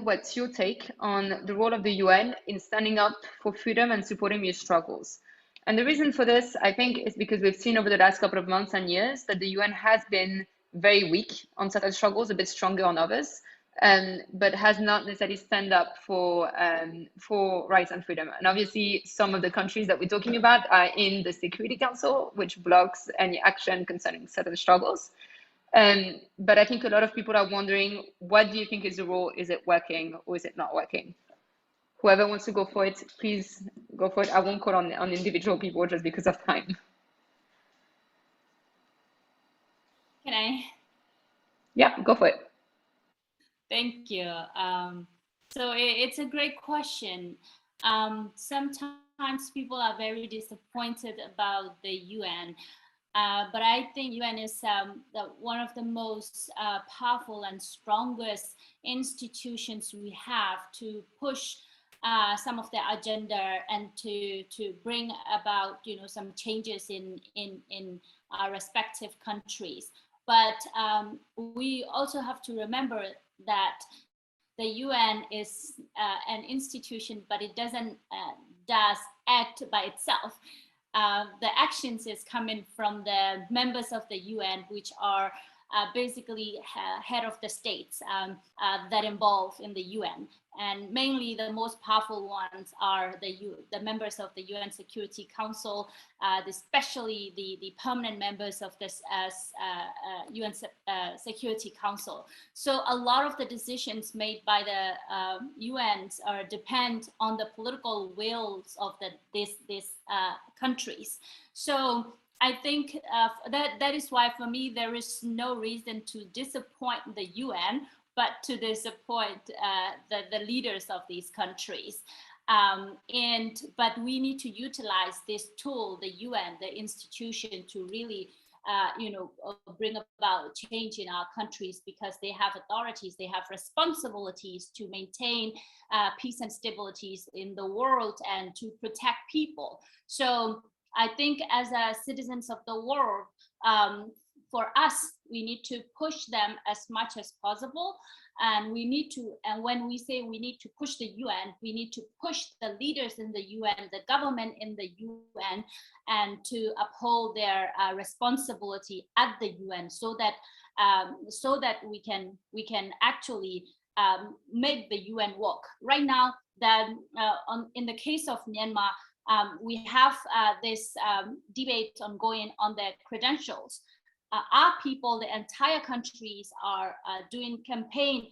what's your take on the role of the UN in standing up for freedom and supporting these struggles? And the reason for this, I think, is because we've seen over the last couple of months and years that the UN has been very weak on certain struggles, a bit stronger on others, but has not necessarily stand up for rights and freedom. And obviously, some of the countries that we're talking about are in the Security Council, which blocks any action concerning certain struggles. But I think a lot of people are wondering, what do you think is the role? Is it working or is it not working? Whoever wants to go for it, please go for it. I won't call on individual people just because of time. Can I? Yeah, go for it. Thank you. So it's a great question. Sometimes people are very disappointed about the UN, but I think UN is one of the most powerful and strongest institutions we have to push some of the agenda and to bring about some changes in our respective countries. But we also have to remember that the UN is an institution, but it does act by itself. The actions is coming from the members of the UN, which are basically head of the states that involve in the UN. And mainly the most powerful ones are the members of the UN Security Council, especially the permanent members of this UN Security Council. So a lot of the decisions made by the UNs depend on the political wills of these countries. So I think that is why, for me, there is no reason to disappoint the UN, but to disappoint the leaders of these countries. But we need to utilize this tool, the UN, the institution, to really bring about change in our countries, because they have authorities, they have responsibilities to maintain peace and stability in the world and to protect people. So I think as citizens of the world, for us, we need to push them as much as possible. And when we say we need to push the UN, we need to push the leaders in the UN, the government in the UN, and to uphold their responsibility at the UN, so that we can actually make the UN work. Right now, in the case of Myanmar, we have this debate ongoing on the credentials. Our people, the entire countries, are doing campaign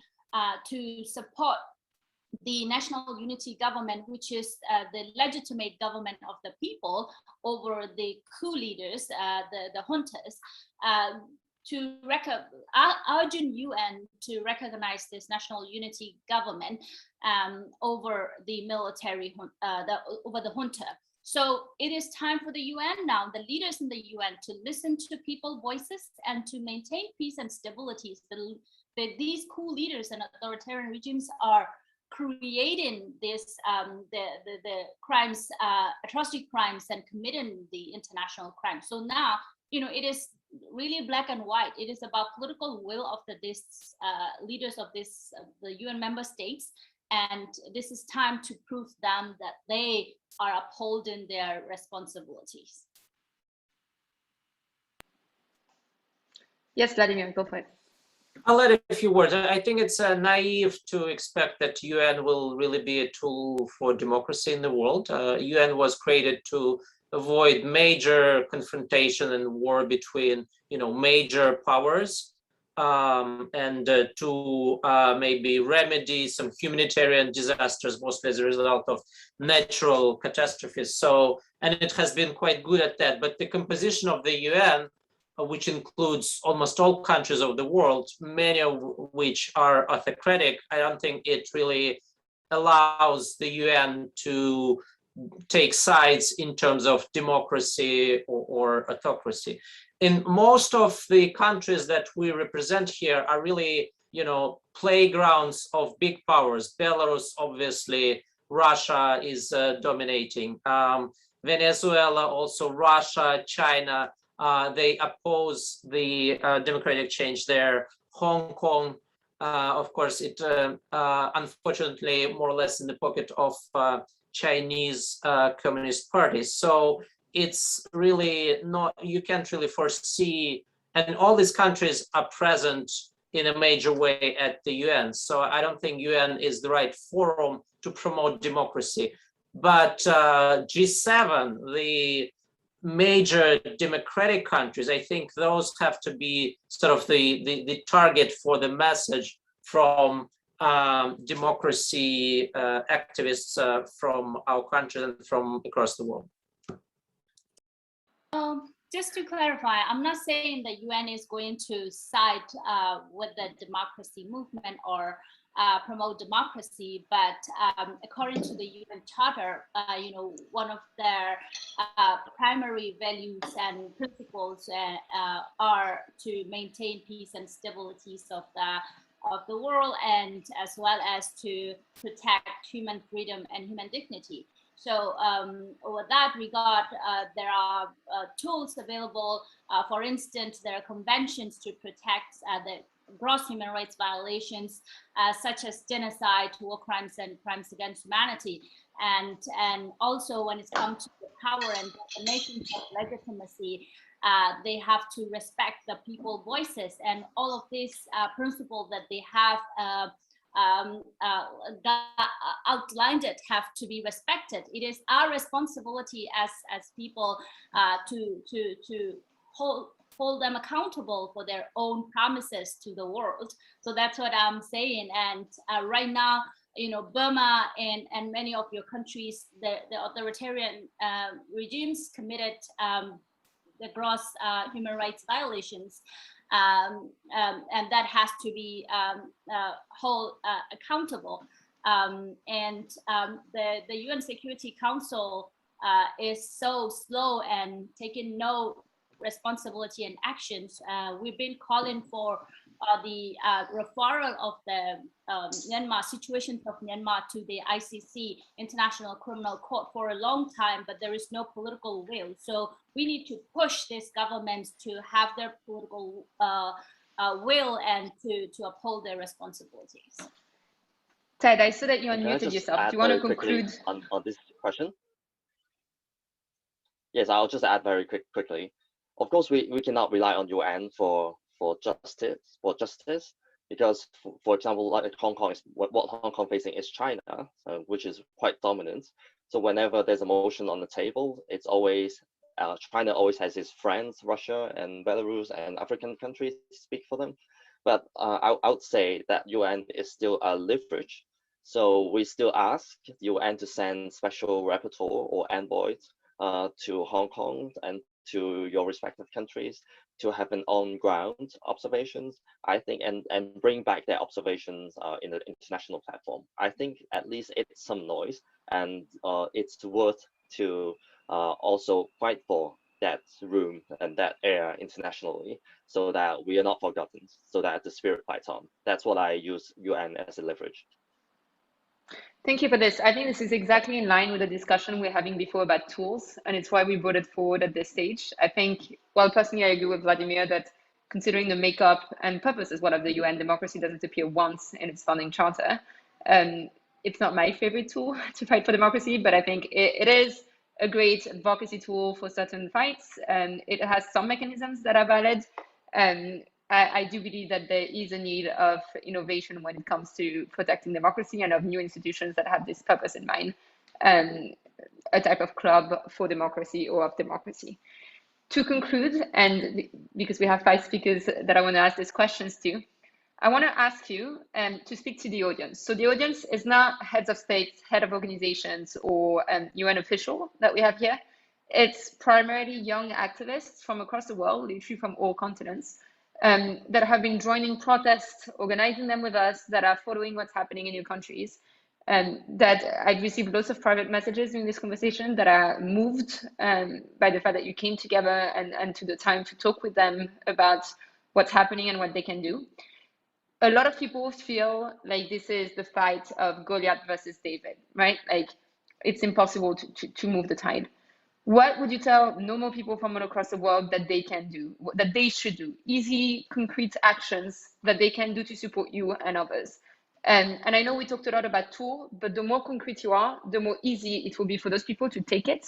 to support the national unity government, which is the legitimate government of the people, over the coup leaders, the juntas, urging UN to recognize this national unity government over the military, over the junta. So it is time for the UN now, the leaders in the UN, to listen to people's voices and to maintain peace and stability. These coup leaders and authoritarian regimes are creating this the crimes, atrocity crimes, and committing the international crime. So now, it is really black and white. It is about political will of these leaders of the UN member states. And this is time to prove them that they are upholding their responsibilities. Yes, Vladimir, go for it. I'll add a few words. I think it's naive to expect that UN will really be a tool for democracy in the world. UN was created to avoid major confrontation and war between, major powers. And to maybe remedy some humanitarian disasters, mostly as a result of natural catastrophes. So, and it has been quite good at that. But the composition of the UN, which includes almost all countries of the world, many of which are autocratic, I don't think it really allows the UN to take sides in terms of democracy or autocracy. In most of the countries that we represent here are really, playgrounds of big powers. Belarus, obviously, Russia is dominating. Venezuela, also Russia, China, they oppose the democratic change there. Hong Kong, Of course, it unfortunately more or less in the pocket of Chinese Communist parties. So it's really not, you can't really foresee, and all these countries are present in a major way at the UN. So I don't think UN is the right forum to promote democracy. But G7, the major democratic countries, I think those have to be sort of the target for the message from democracy activists from our country and from across the world. Just to clarify, I'm not saying the UN is going to side with the democracy movement or promote democracy, but according to the UN Charter, one of their primary values and principles are to maintain peace and stability of the world, and as well as to protect human freedom and human dignity. So with that regard, there are tools available. For instance, there are conventions to protect the gross human rights violations, such as genocide, war crimes, and crimes against humanity. And also when it comes to the power and definitions of legitimacy, they have to respect the people's voices, and all of these principles that they have outlined it have to be respected. It is our responsibility as people to hold them accountable for their own promises to the world. So that's what I'm saying. And right now, Burma and many of your countries, the authoritarian regimes committed the gross human rights violations. And that has to be held accountable. And the UN Security Council is so slow and taking no responsibility and actions. We've been calling for the referral of the Myanmar situations of Myanmar to the ICC, International Criminal Court, for a long time, but there is no political will. So we need to push these governments to have their political will and to uphold their responsibilities. Ted, I saw that you unmuted yourself. Do you want to conclude on this question? Yes, I'll just add very quickly. Of course, we cannot rely on UN for justice, because for example, like Hong Kong is what Hong Kong facing is China, which is quite dominant. So whenever there's a motion on the table, it's always China always has its friends, Russia and Belarus and African countries speak for them. But I would say that UN is still a leverage. So we still ask UN to send special rapporteur or envoys to Hong Kong and to your respective countries to have an on-ground observations, I think, and bring back their observations in the international platform. I think at least it's some noise, and it's worth to also fight for that room and that area internationally, so that we are not forgotten, so that the spirit fights on. That's what I use UN as a leverage. Thank you for this. I think this is exactly in line with the discussion we were having before about tools, and it's why we brought it forward at this stage. I think, well, personally, I agree with Vladimir that considering the makeup and purpose as well of the UN, democracy doesn't appear once in its founding charter. It's not my favorite tool to fight for democracy, but I think it is a great advocacy tool for certain fights. It has some mechanisms that are valid. I do believe that there is a need of innovation when it comes to protecting democracy and of new institutions that have this purpose in mind, a type of club for democracy or of democracy. To conclude, and because we have 5 speakers that I want to ask these questions to, I want to ask you to speak to the audience. So the audience is not heads of states, head of organizations, or UN official that we have here. It's primarily young activists from across the world, literally from all continents, that have been joining protests, organizing them with us, that are following what's happening in your countries. That I've received lots of private messages during this conversation that are moved by the fact that you came together and took the time to talk with them about what's happening and what they can do. A lot of people feel like this is the fight of Goliath versus David, right? Like it's impossible to move the tide. What would you tell normal people from all across the world that they can do, that they should do? Easy, concrete actions that they can do to support you and others. And I know we talked a lot about tool, but the more concrete you are, the more easy it will be for those people to take it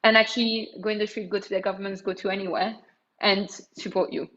and actually go in the street, go to their governments, go to anywhere and support you.